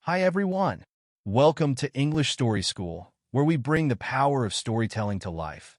Hi everyone. Welcome to English Story School, where we bring the power of storytelling to life,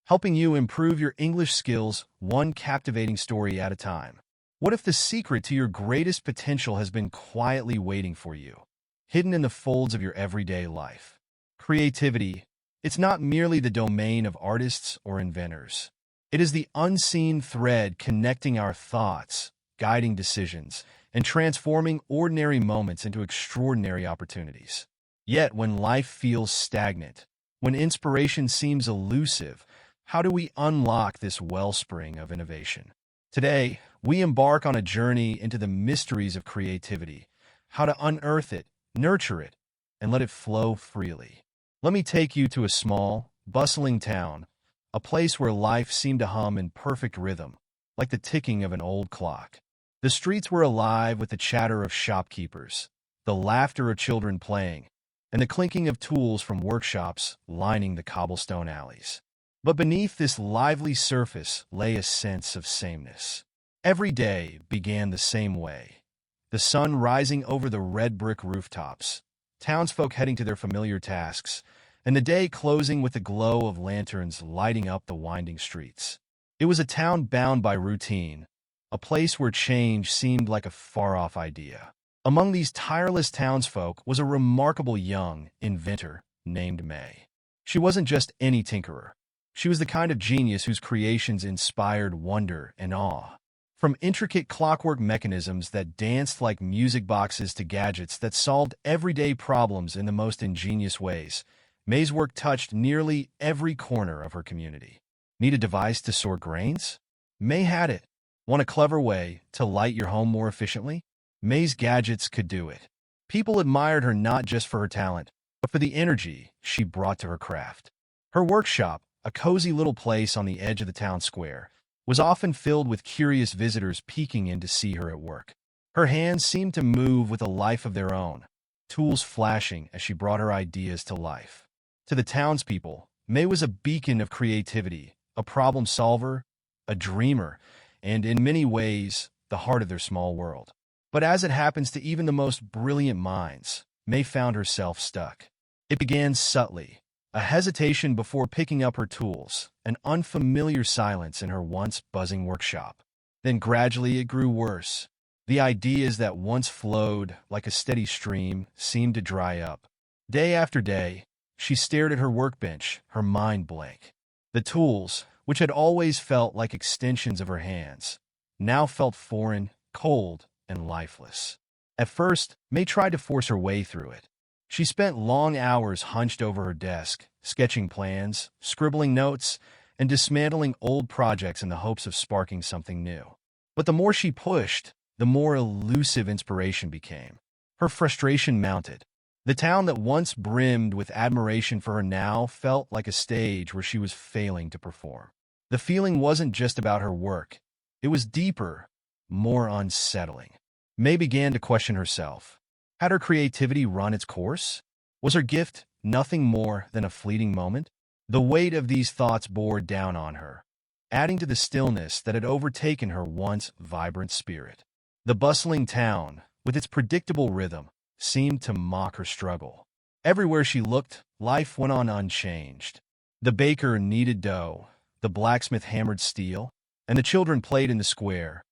helping you improve your English skills one captivating story at a time. What if the secret to your greatest potential has been quietly waiting for you, hidden in the folds of your everyday life? Creativity. It's not merely the domain of artists or inventors. It is the unseen thread connecting our thoughts, guiding decisions, and transforming ordinary moments into extraordinary opportunities. Yet, when life feels stagnant, when inspiration seems elusive, how do we unlock this wellspring of innovation? Today, we embark on a journey into the mysteries of creativity, how to unearth it, nurture it, and let it flow freely. Let me take you to a small, bustling town, a place where life seemed to hum in perfect rhythm, like the ticking of an old clock. The streets were alive with the chatter of shopkeepers, the laughter of children playing, and the clinking of tools from workshops lining the cobblestone alleys. But beneath this lively surface lay a sense of sameness. Every day began the same way. The sun rising over the red brick rooftops, townsfolk heading to their familiar tasks, and the day closing with the glow of lanterns lighting up the winding streets. It was a town bound by routine, a place where change seemed like a far-off idea. Among these tireless townsfolk was a remarkable young inventor named May. She wasn't just any tinkerer. She was the kind of genius whose creations inspired wonder and awe. From intricate clockwork mechanisms that danced like music boxes to gadgets that solved everyday problems in the most ingenious ways, May's work touched nearly every corner of her community. Need a device to sort grains? May had it. Want a clever way to light your home more efficiently? May's gadgets could do it. People admired her not just for her talent, but for the energy she brought to her craft. Her workshop, a cozy little place on the edge of the town square, was often filled with curious visitors peeking in to see her at work. Her hands seemed to move with a life of their own, tools flashing as she brought her ideas to life. To the townspeople, May was a beacon of creativity, a problem solver, a dreamer, and in many ways, the heart of their small world. But as it happens to even the most brilliant minds, May found herself stuck. It began subtly, a hesitation before picking up her tools, an unfamiliar silence in her once buzzing workshop. Then gradually it grew worse. The ideas that once flowed like a steady stream seemed to dry up. Day after day, she stared at her workbench, her mind blank. The tools, which had always felt like extensions of her hands, now felt foreign, cold, and lifeless. At first, May tried to force her way through it. She spent long hours hunched over her desk, sketching plans, scribbling notes, and dismantling old projects in the hopes of sparking something new. But the more she pushed, the more elusive inspiration became. Her frustration mounted. The town that once brimmed with admiration for her now felt like a stage where she was failing to perform. The feeling wasn't just about her work. It was deeper, more unsettling. May began to question herself. Had her creativity run its course? Was her gift nothing more than a fleeting moment? The weight of these thoughts bore down on her, adding to the stillness that had overtaken her once vibrant spirit. The bustling town, with its predictable rhythm, seemed to mock her struggle. Everywhere she looked, life went on unchanged. The baker kneaded dough, the blacksmith hammered steel, and the children played in the square,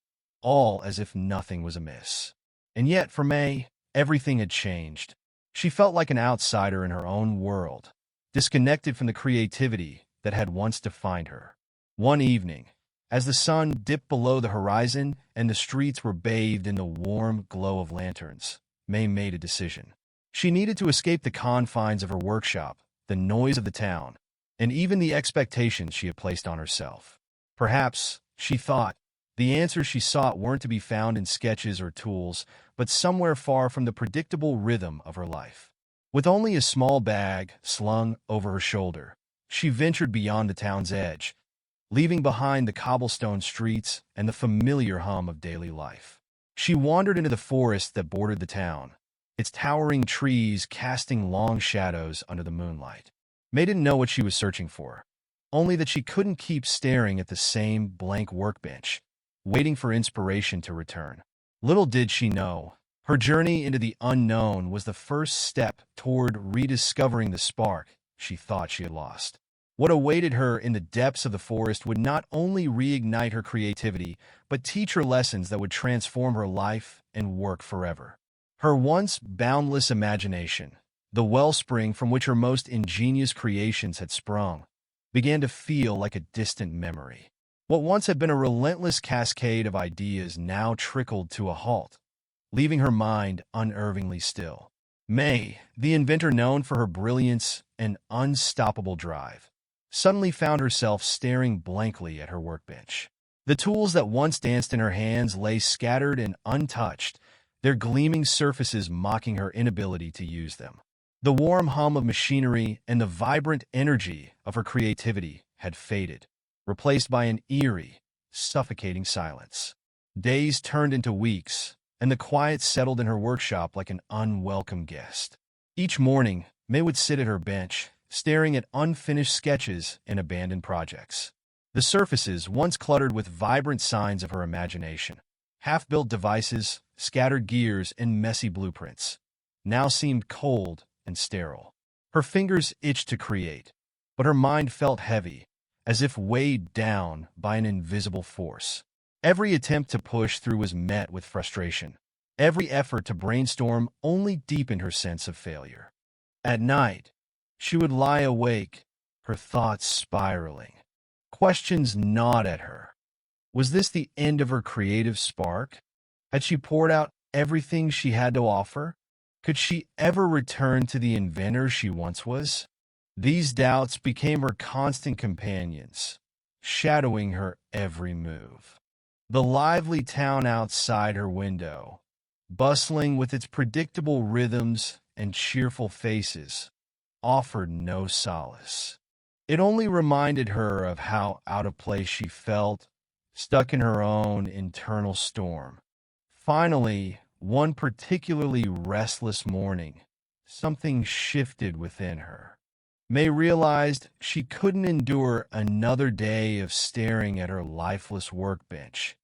all as if nothing was amiss. And yet, for May, everything had changed. She felt like an outsider in her own world, disconnected from the creativity that had once defined her. One evening, as the sun dipped below the horizon and the streets were bathed in the warm glow of lanterns, May made a decision. She needed to escape the confines of her workshop, the noise of the town, and even the expectations she had placed on herself. Perhaps, she thought, the answers she sought weren't to be found in sketches or tools, but somewhere far from the predictable rhythm of her life. With only a small bag slung over her shoulder, she ventured beyond the town's edge, leaving behind the cobblestone streets and the familiar hum of daily life. She wandered into the forest that bordered the town, its towering trees casting long shadows under the moonlight. May didn't know what she was searching for, only that she couldn't keep staring at the same blank workbench, waiting for inspiration to return. Little did she know, Her journey into the unknown was the first step toward rediscovering the spark she thought she had lost. What awaited her in the depths of the forest would not only reignite her creativity, but teach her lessons that would transform her life and work forever. Her once boundless imagination, the wellspring from which her most ingenious creations had sprung, began to feel like a distant memory. What once had been a relentless cascade of ideas now trickled to a halt, leaving her mind unervingly still. May, the inventor known for her brilliance and unstoppable drive, suddenly found herself staring blankly at her workbench. The tools that once danced in her hands lay scattered and untouched, their gleaming surfaces mocking her inability to use them. The warm hum of machinery and the vibrant energy of her creativity had faded, replaced by an eerie, suffocating silence. Days turned into weeks, and the quiet settled in her workshop like an unwelcome guest. Each morning, May would sit at her bench, staring at unfinished sketches and abandoned projects. The surfaces, once cluttered with vibrant signs of her imagination, half-built devices, scattered gears, and messy blueprints, now seemed cold and sterile. Her fingers itched to create, but her mind felt heavy, as if weighed down by an invisible force. Every attempt to push through was met with frustration. Every effort to brainstorm only deepened her sense of failure. At night, she would lie awake, her thoughts spiraling. Questions gnawed at her. Was this the end of her creative spark? Had she poured out everything she had to offer? Could she ever return to the inventor she once was? These doubts became her constant companions, shadowing her every move. The lively town outside her window, bustling with its predictable rhythms and cheerful faces, offered no solace. It only reminded her of how out of place she felt, stuck in her own internal storm. Finally, one particularly restless morning, something shifted within her. May realized she couldn't endure another day of staring at her lifeless workbench,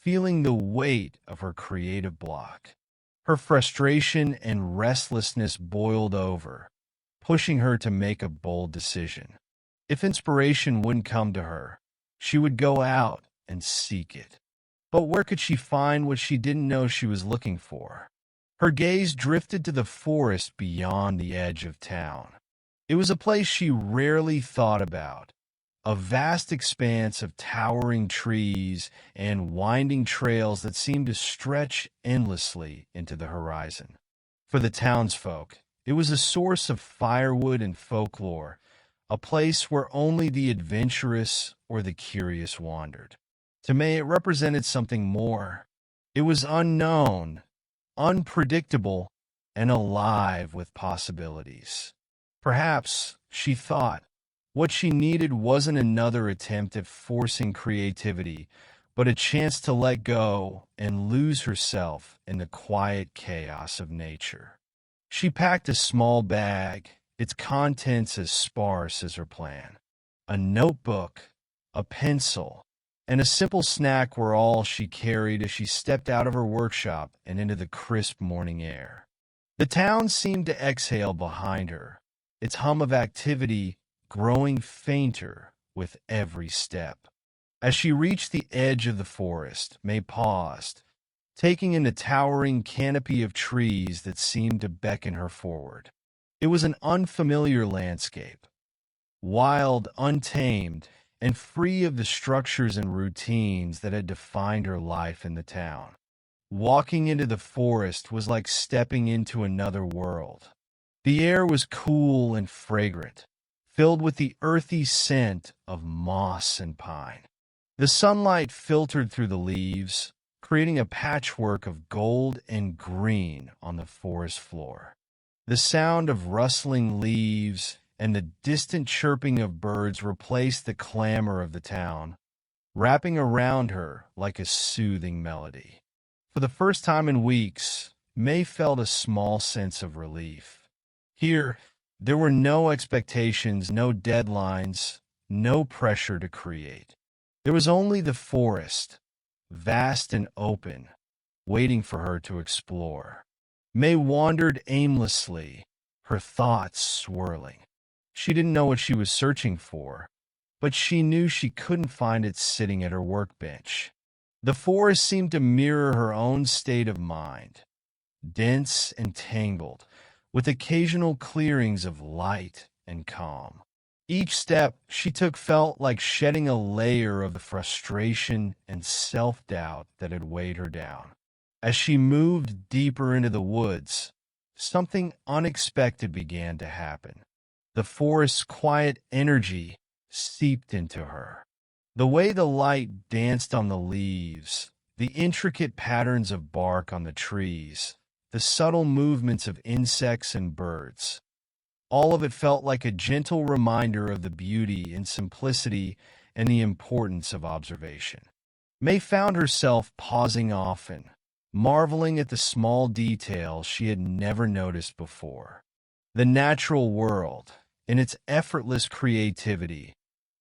feeling the weight of her creative block. Her frustration and restlessness boiled over, pushing her to make a bold decision. If inspiration wouldn't come to her, she would go out and seek it. But where could she find what she didn't know she was looking for? Her gaze drifted to the forest beyond the edge of town. It was a place she rarely thought about, a vast expanse of towering trees and winding trails that seemed to stretch endlessly into the horizon. For the townsfolk, it was a source of firewood and folklore, a place where only the adventurous or the curious wandered. To May, it represented something more. It was unknown, unpredictable, and alive with possibilities. Perhaps, she thought, what she needed wasn't another attempt at forcing creativity, but a chance to let go and lose herself in the quiet chaos of nature. She packed a small bag, its contents as sparse as her plan. A notebook, a pencil, and a simple snack were all she carried as she stepped out of her workshop and into the crisp morning air. The town seemed to exhale behind her, its hum of activity growing fainter with every step. As she reached the edge of the forest, May paused, taking in the towering canopy of trees that seemed to beckon her forward. It was an unfamiliar landscape, wild, untamed, and free of the structures and routines that had defined her life in the town. Walking into the forest was like stepping into another world. The air was cool and fragrant, filled with the earthy scent of moss and pine. The sunlight filtered through the leaves, creating a patchwork of gold and green on the forest floor. The sound of rustling leaves and the distant chirping of birds replaced the clamor of the town, wrapping around her like a soothing melody. For the first time in weeks, May felt a small sense of relief. Here, there were no expectations, no deadlines, no pressure to create. There was only the forest, vast and open, waiting for her to explore. May wandered aimlessly, her thoughts swirling. She didn't know what she was searching for, but she knew she couldn't find it sitting at her workbench. The forest seemed to mirror her own state of mind, dense and tangled, with occasional clearings of light and calm. Each step she took felt like shedding a layer of the frustration and self-doubt that had weighed her down. As she moved deeper into the woods, something unexpected began to happen. The forest's quiet energy seeped into her. The way the light danced on the leaves, the intricate patterns of bark on the trees, the subtle movements of insects and birds. All of it felt like a gentle reminder of the beauty and simplicity and the importance of observation. May found herself pausing often, marveling at the small details she had never noticed before. The natural world, in its effortless creativity,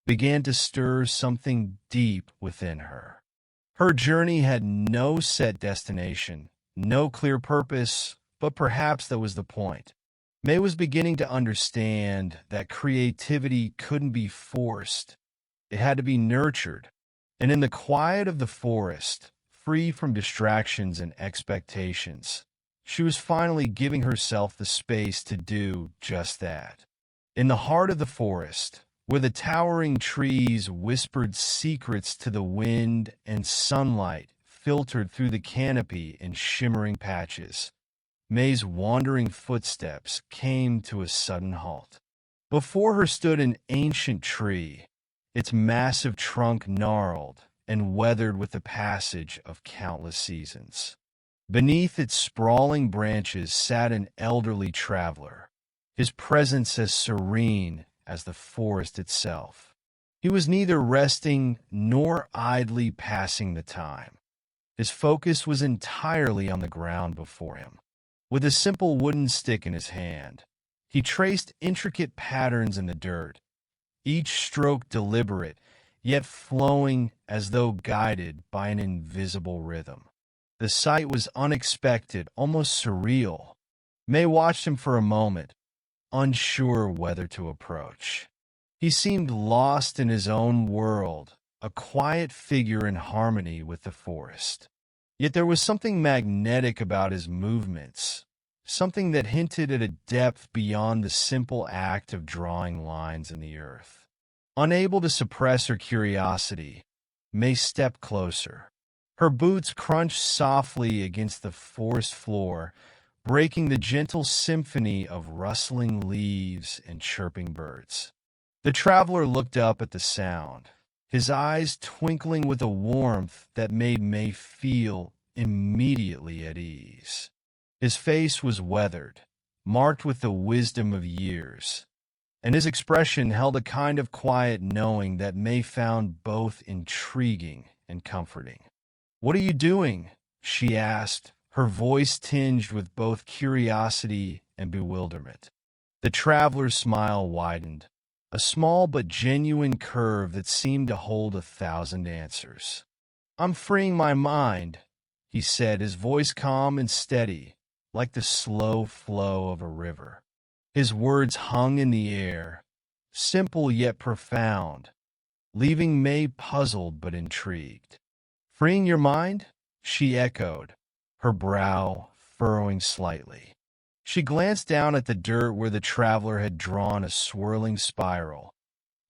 began to stir something deep within her. Her journey had no set destination, no clear purpose, but perhaps that was the point. May was beginning to understand that creativity couldn't be forced. It had to be nurtured. And in the quiet of the forest, free from distractions and expectations, she was finally giving herself the space to do just that. In the heart of the forest, where the towering trees whispered secrets to the wind and sunlight filtered through the canopy in shimmering patches, May's wandering footsteps came to a sudden halt. Before her stood an ancient tree, its massive trunk gnarled and weathered with the passage of countless seasons. Beneath its sprawling branches sat an elderly traveler, his presence as serene as the forest itself. He was neither resting nor idly passing the time. His focus was entirely on the ground before him. With a simple wooden stick in his hand, he traced intricate patterns in the dirt, each stroke deliberate, yet flowing as though guided by an invisible rhythm. The sight was unexpected, almost surreal. May watched him for a moment, unsure whether to approach. He seemed lost in his own world, a quiet figure in harmony with the forest. Yet there was something magnetic about his movements, something that hinted at a depth beyond the simple act of drawing lines in the earth. Unable to suppress her curiosity, May stepped closer. Her boots crunched softly against the forest floor, breaking the gentle symphony of rustling leaves and chirping birds. The traveler looked up at the sound, his eyes twinkling with a warmth that made May feel immediately at ease. His face was weathered, marked with the wisdom of years, and his expression held a kind of quiet knowing that May found both intriguing and comforting. "What are you doing?" she asked, her voice tinged with both curiosity and bewilderment. The traveler's smile widened, a small but genuine curve that seemed to hold 1,000 answers. "I'm freeing my mind," he said, his voice calm and steady, like the slow flow of a river. His words hung in the air, simple yet profound, leaving May puzzled but intrigued. "Freeing your mind?" she echoed, her brow furrowing slightly. She glanced down at the dirt where the traveler had drawn a swirling spiral,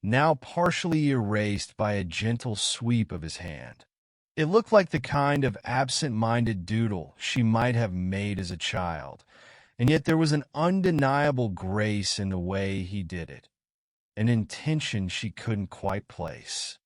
now partially erased by a gentle sweep of his hand. It looked like the kind of absent-minded doodle she might have made as a child, and yet there was an undeniable grace in the way he did it, an intention she couldn't quite place.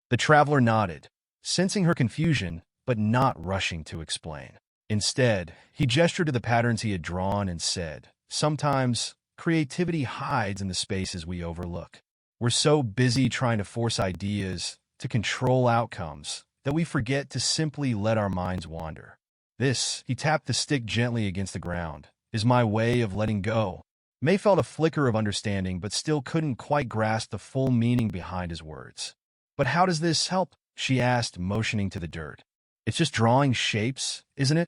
The traveler nodded, sensing her confusion, but not rushing to explain. Instead, he gestured to the patterns he had drawn and said, "Sometimes creativity hides in the spaces we overlook. We're so busy trying to force ideas, to control outcomes, that we forget to simply let our minds wander. This," he tapped the stick gently against the ground, "is my way of letting go." May felt a flicker of understanding, but still couldn't quite grasp the full meaning behind his words. "But how does this help?" she asked, motioning to the dirt. It's just drawing shapes, isn't it?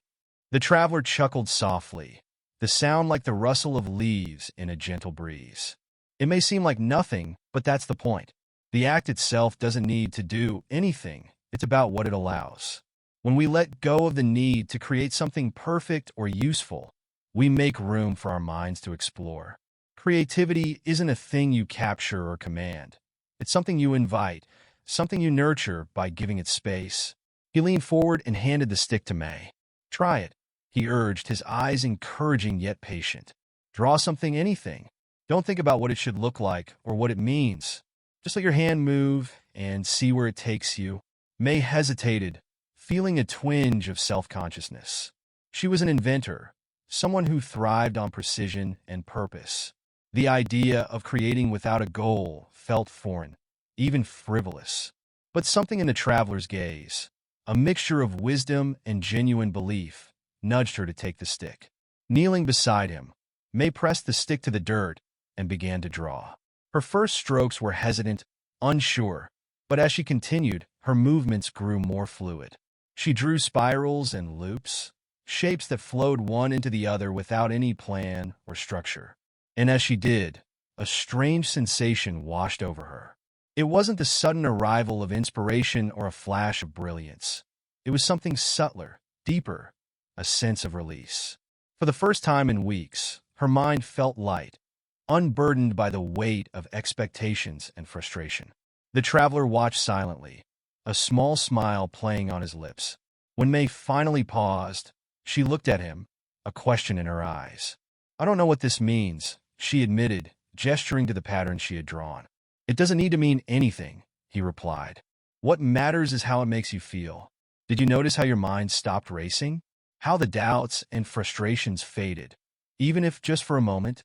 The traveler chuckled softly, the sound like the rustle of leaves in a gentle breeze. It may seem like nothing, but that's the point. The act itself doesn't need to do anything. It's about what it allows. When we let go of the need to create something perfect or useful, we make room for our minds to explore. Creativity isn't a thing you capture or command. It's something you invite, something you nurture by giving it space. He leaned forward and handed the stick to May. Try it, he urged, his eyes encouraging yet patient. Draw something, anything. Don't think about what it should look like or what it means. Just let your hand move and see where it takes you. May hesitated, feeling a twinge of self-consciousness. She was an inventor, someone who thrived on precision and purpose. The idea of creating without a goal felt foreign, even frivolous. But something in the traveler's gaze, a mixture of wisdom and genuine belief, nudged her to take the stick. Kneeling beside him, May pressed the stick to the dirt and began to draw. Her first strokes were hesitant, unsure, but as she continued, her movements grew more fluid. She drew spirals and loops, shapes that flowed one into the other without any plan or structure. And as she did, a strange sensation washed over her. It wasn't the sudden arrival of inspiration or a flash of brilliance. It was something subtler, deeper, a sense of release. For the first time in weeks, her mind felt light, unburdened by the weight of expectations and frustration. The traveler watched silently, a small smile playing on his lips. When May finally paused, she looked at him, a question in her eyes. I don't know what this means, she admitted, gesturing to the pattern she had drawn. It doesn't need to mean anything, he replied. What matters is how it makes you feel. Did you notice how your mind stopped racing? How the doubts and frustrations faded, even if just for a moment?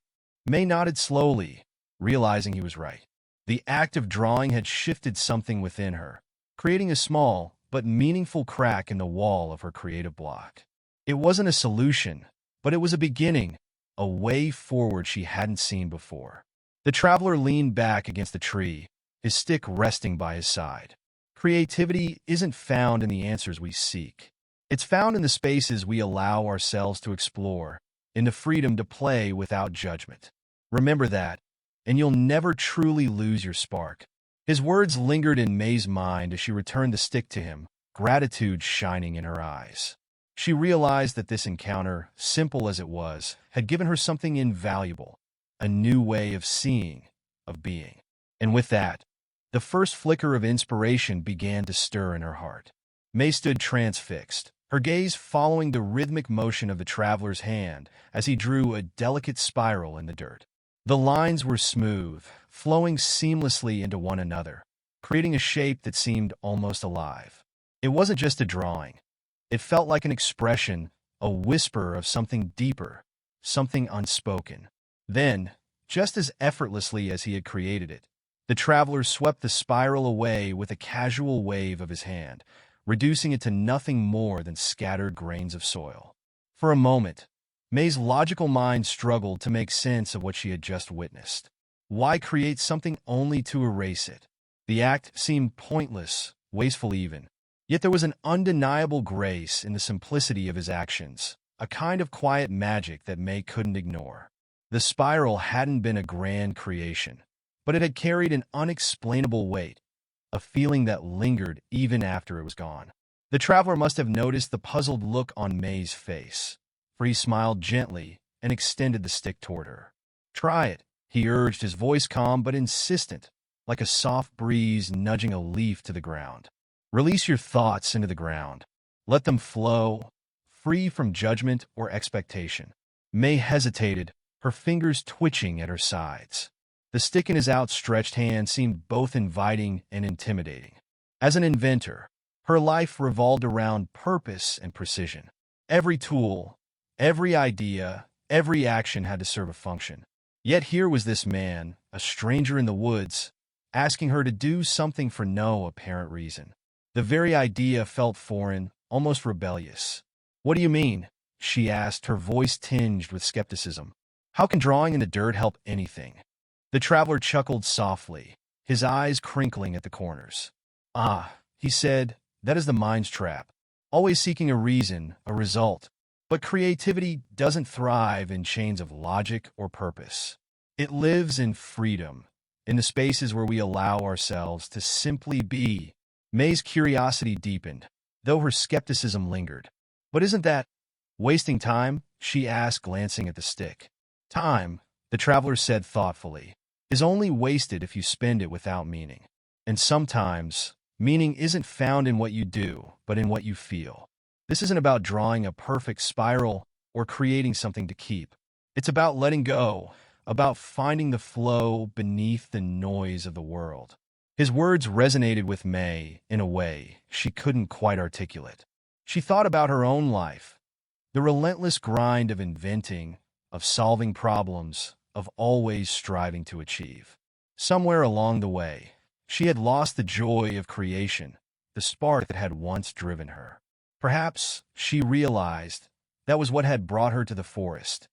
May nodded slowly, realizing he was right. The act of drawing had shifted something within her, creating a small but meaningful crack in the wall of her creative block. It wasn't a solution, but it was a beginning, a way forward she hadn't seen before. The traveler leaned back against the tree, his stick resting by his side. Creativity isn't found in the answers we seek. It's found in the spaces we allow ourselves to explore, in the freedom to play without judgment. Remember that, and you'll never truly lose your spark. His words lingered in May's mind as she returned the stick to him, gratitude shining in her eyes. She realized that this encounter, simple as it was, had given her something invaluable, a new way of seeing, of being. And with that, the first flicker of inspiration began to stir in her heart. May stood transfixed, her gaze following the rhythmic motion of the traveler's hand as he drew a delicate spiral in the dirt. The lines were smooth, flowing seamlessly into one another, creating a shape that seemed almost alive. It wasn't just a drawing. It felt like an expression, a whisper of something deeper, something unspoken. Then, just as effortlessly as he had created it, the traveler swept the spiral away with a casual wave of his hand, reducing it to nothing more than scattered grains of soil. For a moment, May's logical mind struggled to make sense of what she had just witnessed. Why create something only to erase it? The act seemed pointless, wasteful even. Yet there was an undeniable grace in the simplicity of his actions, a kind of quiet magic that May couldn't ignore. The spiral hadn't been a grand creation, but it had carried an unexplainable weight, a feeling that lingered even after it was gone. The traveler must have noticed the puzzled look on May's face, for he smiled gently and extended the stick toward her. Try it, he urged, his voice calm but insistent, like a soft breeze nudging a leaf to the ground. Release your thoughts into the ground. Let them flow, free from judgment or expectation. May hesitated, her fingers twitching at her sides. The stick in his outstretched hand seemed both inviting and intimidating. As an inventor, her life revolved around purpose and precision. Every tool, every idea, every action had to serve a function. Yet here was this man, a stranger in the woods, asking her to do something for no apparent reason. The very idea felt foreign, almost rebellious. What do you mean? She asked, her voice tinged with skepticism. How can drawing in the dirt help anything? The traveler chuckled softly, his eyes crinkling at the corners. Ah, he said, that is the mind's trap. always seeking a reason, a result. But creativity doesn't thrive in chains of logic or purpose. It lives in freedom, in the spaces where we allow ourselves to simply be. May's curiosity deepened, though her skepticism lingered. But isn't that wasting time? She asked, glancing at the stick. Time, the traveler said thoughtfully, is only wasted if you spend it without meaning. And sometimes, meaning isn't found in what you do, but in what you feel. This isn't about drawing a perfect spiral or creating something to keep. It's about letting go, about finding the flow beneath the noise of the world. His words resonated with May in a way she couldn't quite articulate. She thought about her own life, the relentless grind of inventing, of solving problems, of always striving to achieve. Somewhere along the way, she had lost the joy of creation, the spark that had once driven her. Perhaps, she realized, that was what had brought her to the forest.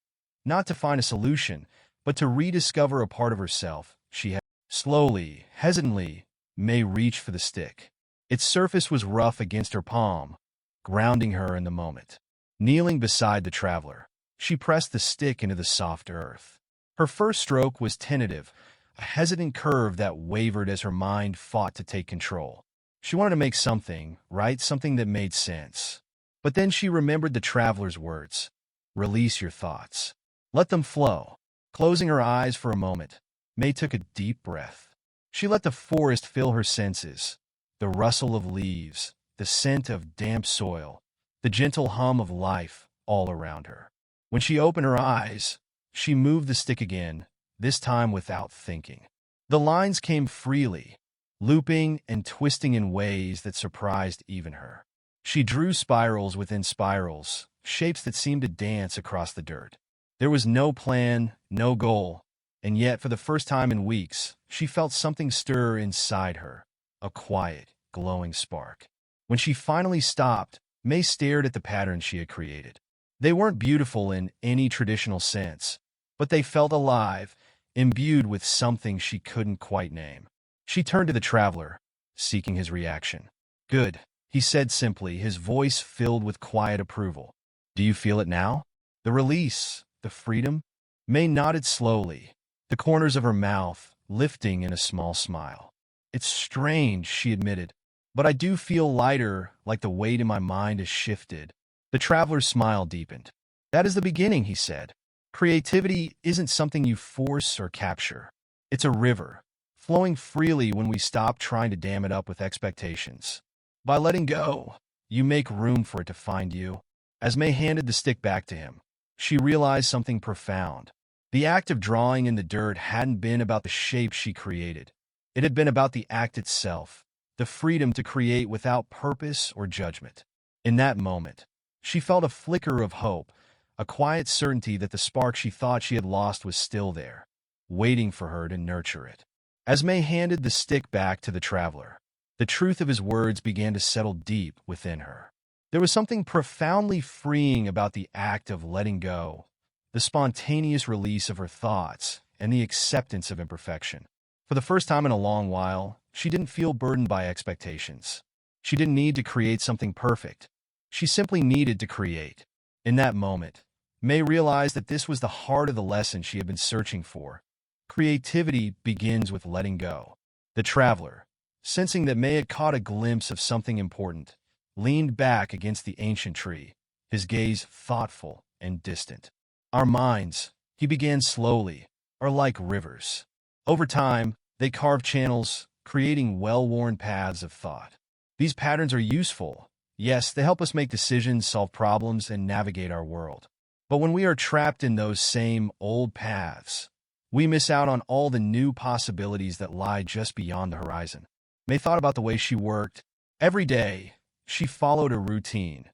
Not to find a solution, but to rediscover a part of herself she had. Slowly, hesitantly, May reached for the stick. Its surface was rough against her palm, grounding her in the moment. Kneeling beside the traveler, she pressed the stick into the soft earth. Her first stroke was tentative, a hesitant curve that wavered as her mind fought to take control. She wanted to make something, right? Something that made sense. But then she remembered the traveler's words. Release your thoughts. Let them flow. Closing her eyes for a moment, May took a deep breath. She let the forest fill her senses. The rustle of leaves, the scent of damp soil, the gentle hum of life all around her. When she opened her eyes, she moved the stick again, this time without thinking. The lines came freely, looping and twisting in ways that surprised even her. She drew spirals within spirals, shapes that seemed to dance across the dirt. There was no plan, no goal, and yet for the first time in weeks, she felt something stir inside her, a quiet, glowing spark. When she finally stopped, May stared at the patterns she had created. They weren't beautiful in any traditional sense, but they felt alive, imbued with something she couldn't quite name. She turned to the traveler, seeking his reaction. Good, he said simply, his voice filled with quiet approval. Do you feel it now? The release, the freedom? May nodded slowly, the corners of her mouth lifting in a small smile. It's strange, she admitted, but I do feel lighter, like the weight in my mind has shifted. The traveler's smile deepened. That is the beginning, he said. Creativity isn't something you force or capture. It's a river, flowing freely when we stop trying to dam it up with expectations. By letting go, you make room for it to find you. As May handed the stick back to him, she realized something profound. The act of drawing in the dirt hadn't been about the shape she created. It had been about the act itself, the freedom to create without purpose or judgment. In that moment, she felt a flicker of hope, a quiet certainty that the spark she thought she had lost was still there, waiting for her to nurture it. As May handed the stick back to the traveler, the truth of his words began to settle deep within her. There was something profoundly freeing about the act of letting go, the spontaneous release of her thoughts, and the acceptance of imperfection. For the first time in a long while, she didn't feel burdened by expectations. She didn't need to create something perfect. She simply needed to create. In that moment, May realized that this was the heart of the lesson she had been searching for. Creativity begins with letting go. The traveler, sensing that May had caught a glimpse of something important, leaned back against the ancient tree, his gaze thoughtful and distant. Our minds, he began slowly, are like rivers. Over time, they carve channels, creating well-worn paths of thought. These patterns are useful. Yes, they help us make decisions, solve problems, and navigate our world. But when we are trapped in those same old paths, we miss out on all the new possibilities that lie just beyond the horizon. May thought about the way she worked. Every day, she followed a routine,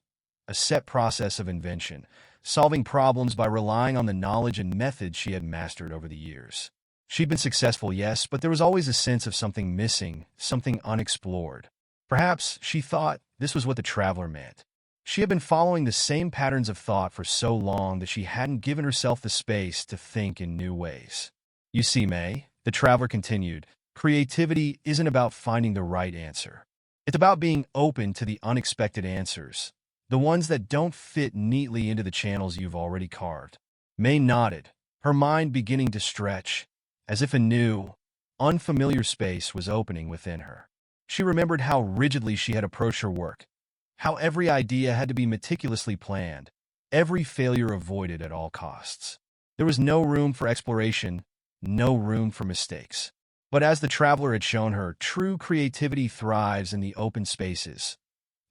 a set process of invention, solving problems by relying on the knowledge and methods she had mastered over the years. She'd been successful, yes, but there was always a sense of something missing, something unexplored. Perhaps, she thought, this was what the traveler meant. She had been following the same patterns of thought for so long that she hadn't given herself the space to think in new ways. You see, May, the traveler continued, creativity isn't about finding the right answer. It's about being open to the unexpected answers, The ones that don't fit neatly into the channels you've already carved. May nodded, her mind beginning to stretch, as if a new, unfamiliar space was opening within her. She remembered how rigidly she had approached her work, how every idea had to be meticulously planned, every failure avoided at all costs. There was no room for exploration, no room for mistakes. But as the traveler had shown her, true creativity thrives in the open spaces,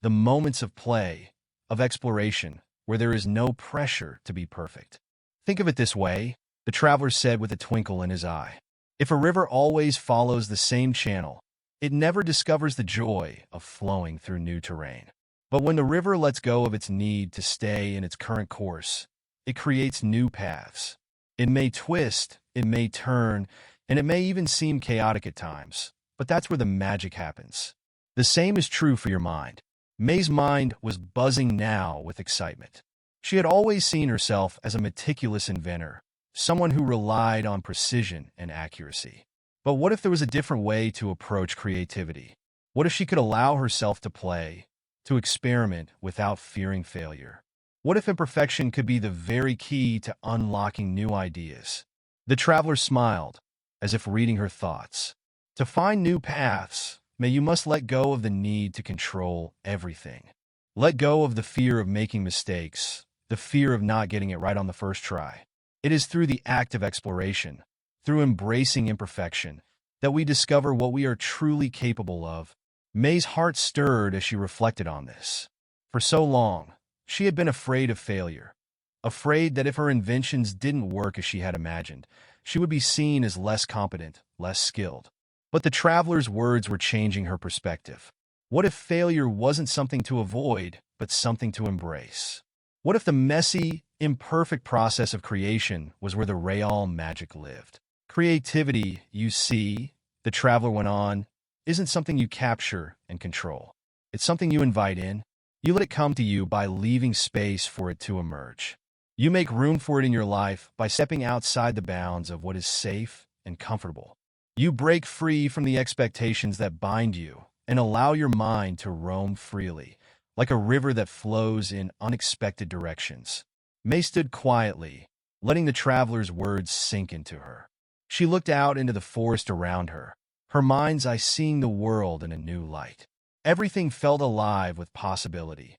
the moments of play, of exploration, where there is no pressure to be perfect. Think of it this way, the traveler said with a twinkle in his eye. If a river always follows the same channel, it never discovers the joy of flowing through new terrain. But when the river lets go of its need to stay in its current course, it creates new paths. It may twist, it may turn, and it may even seem chaotic at times, but that's where the magic happens. The same is true for your mind. May's mind was buzzing now with excitement. She had always seen herself as a meticulous inventor, someone who relied on precision and accuracy. But what if there was a different way to approach creativity? What if she could allow herself to play, to experiment without fearing failure? What if imperfection could be the very key to unlocking new ideas? The traveler smiled, as if reading her thoughts. To find new paths, you must let go of the need to control everything. Let go of the fear of making mistakes, the fear of not getting it right on the first try. It is through the act of exploration, through embracing imperfection, that we discover what we are truly capable of. May's heart stirred as she reflected on this. For so long, she had been afraid of failure, afraid that if her inventions didn't work as she had imagined, she would be seen as less competent, less skilled. But the traveler's words were changing her perspective. What if failure wasn't something to avoid, but something to embrace? What if the messy, imperfect process of creation was where the real magic lived? Creativity, you see, the traveler went on, isn't something you capture and control. It's something you invite in. You let it come to you by leaving space for it to emerge. You make room for it in your life by stepping outside the bounds of what is safe and comfortable. You break free from the expectations that bind you and allow your mind to roam freely, like a river that flows in unexpected directions. May stood quietly, letting the traveler's words sink into her. She looked out into the forest around her, her mind's eye seeing the world in a new light. Everything felt alive with possibility.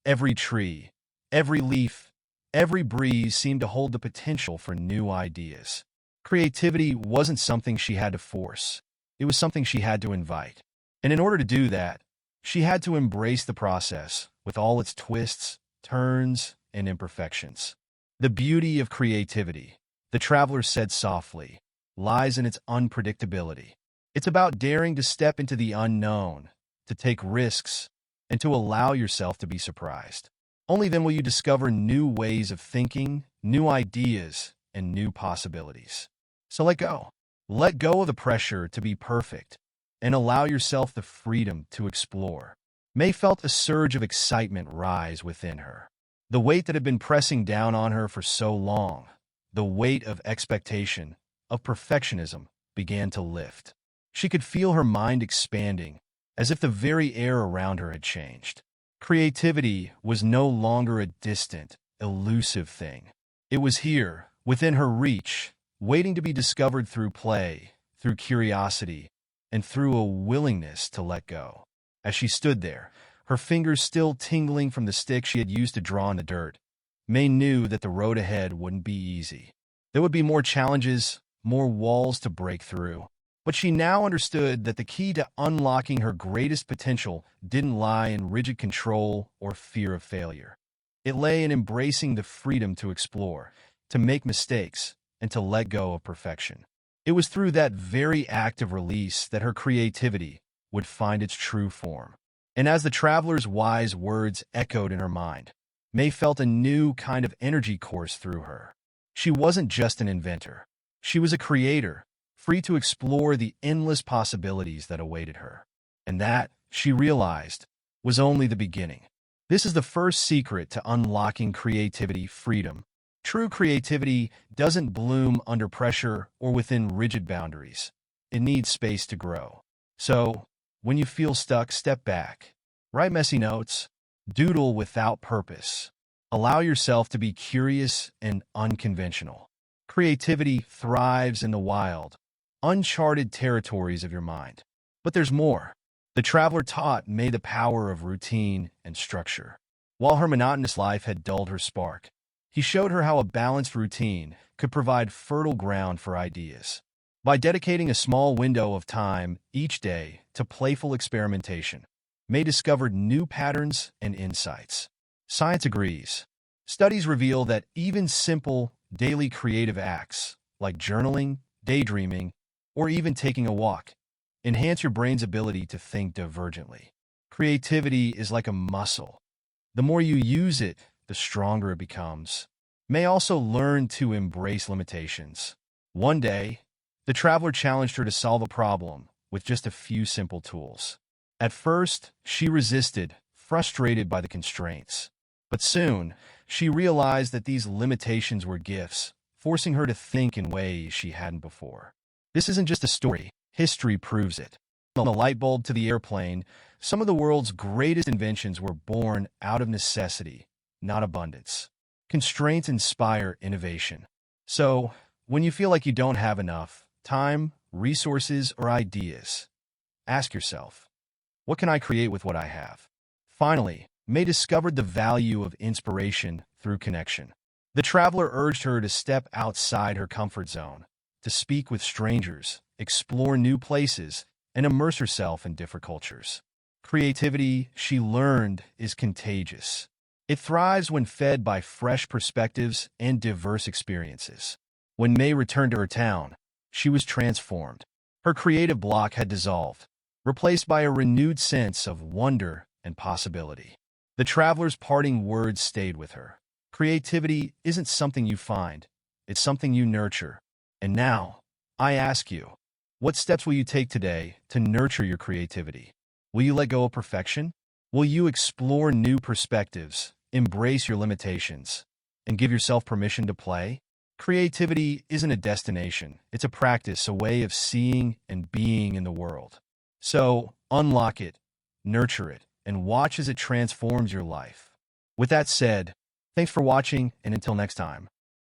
Every tree, every leaf, every breeze seemed to hold the potential for new ideas. Creativity wasn't something she had to force. It was something she had to invite. And in order to do that, she had to embrace the process with all its twists, turns, and imperfections. The beauty of creativity, the traveler said softly, lies in its unpredictability. It's about daring to step into the unknown, to take risks, and to allow yourself to be surprised. Only then will you discover new ways of thinking, new ideas, and new possibilities. So let go. Let go of the pressure to be perfect, and allow yourself the freedom to explore. May felt a surge of excitement rise within her. The weight that had been pressing down on her for so long, the weight of expectation, of perfectionism, began to lift. She could feel her mind expanding, as if the very air around her had changed. Creativity was no longer a distant, elusive thing. It was here, within her reach, waiting to be discovered through play, through curiosity, and through a willingness to let go. As she stood there, her fingers still tingling from the stick she had used to draw in the dirt, May knew that the road ahead wouldn't be easy. There would be more challenges, more walls to break through. But she now understood that the key to unlocking her greatest potential didn't lie in rigid control or fear of failure. It lay in embracing the freedom to explore, to make mistakes, and to let go of perfection. It was through that very act of release that her creativity would find its true form. And as the traveler's wise words echoed in her mind, May felt a new kind of energy course through her. She wasn't just an inventor. She was a creator, free to explore the endless possibilities that awaited her. And that, she realized, was only the beginning. This is the first secret to unlocking creativity freedom. True creativity doesn't bloom under pressure or within rigid boundaries. It needs space to grow. So, when you feel stuck, step back. Write messy notes. Doodle without purpose. Allow yourself to be curious and unconventional. Creativity thrives in the wild, uncharted territories of your mind. But there's more. The traveler taught May the power of routine and structure. While her monotonous life had dulled her spark, he showed her how a balanced routine could provide fertile ground for ideas. By dedicating a small window of time each day to playful experimentation, May discovered new patterns and insights. Science agrees. Studies reveal that even simple, daily creative acts, like journaling, daydreaming, or even taking a walk, enhance your brain's ability to think divergently. Creativity is like a muscle. The more you use it, the stronger it becomes. May also learn to embrace limitations. One day, the traveler challenged her to solve a problem with just a few simple tools. At first, she resisted, frustrated by the constraints. But soon, she realized that these limitations were gifts, forcing her to think in ways she hadn't before. This isn't just a story. History proves it. From the light bulb to the airplane, some of the world's greatest inventions were born out of necessity, not abundance. Constraints inspire innovation. So, when you feel like you don't have enough time, resources, or ideas, ask yourself, what can I create with what I have? Finally, May discovered the value of inspiration through connection. The traveler urged her to step outside her comfort zone, to speak with strangers, explore new places, and immerse herself in different cultures. Creativity, she learned, is contagious. It thrives when fed by fresh perspectives and diverse experiences. When May returned to her town, she was transformed. Her creative block had dissolved, replaced by a renewed sense of wonder and possibility. The traveler's parting words stayed with her. Creativity isn't something you find, it's something you nurture. And now, I ask you, what steps will you take today to nurture your creativity? Will you let go of perfection? Will you explore new perspectives, embrace your limitations, and give yourself permission to play? Creativity isn't a destination, it's a practice, a way of seeing and being in the world. So, unlock it, nurture it, and watch as it transforms your life. With that said, thanks for watching, and until next time.